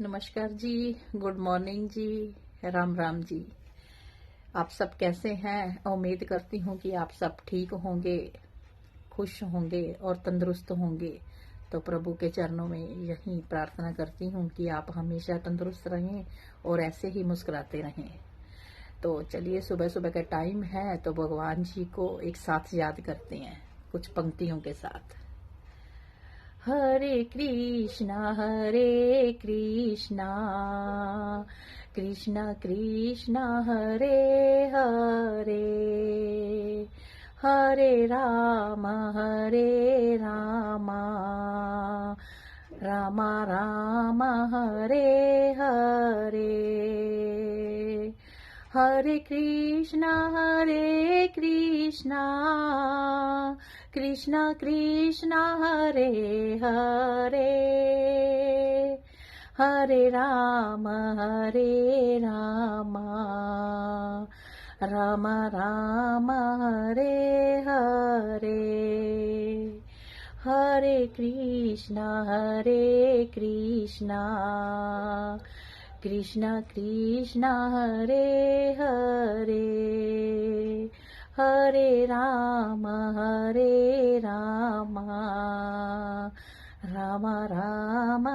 नमस्कार जी। Good morning जी। राम राम जी। आप सब कैसे हैं? उम्मीद करती हूँ कि आप सब ठीक होंगे, खुश होंगे और तंदुरुस्त होंगे। तो प्रभु के चरणों में यही प्रार्थना करती हूँ कि आप हमेशा तंदुरुस्त रहें और ऐसे ही मुस्कुराते रहें। तो चलिए, सुबह सुबह का टाइम है तो भगवान जी को एक साथ याद करते हैं कुछ पंक्तियों के साथ। हरे कृष्णा कृष्णा कृष्णा हरे हरे, हरे राम राम राम हरे हरे। हरे कृष्णा कृष्णा कृष्णा हरे हरे, हरे राम राम राम हरे हरे। हरे कृष्णा कृष्णा कृष्णा हरे हरे, हरे राम राम राम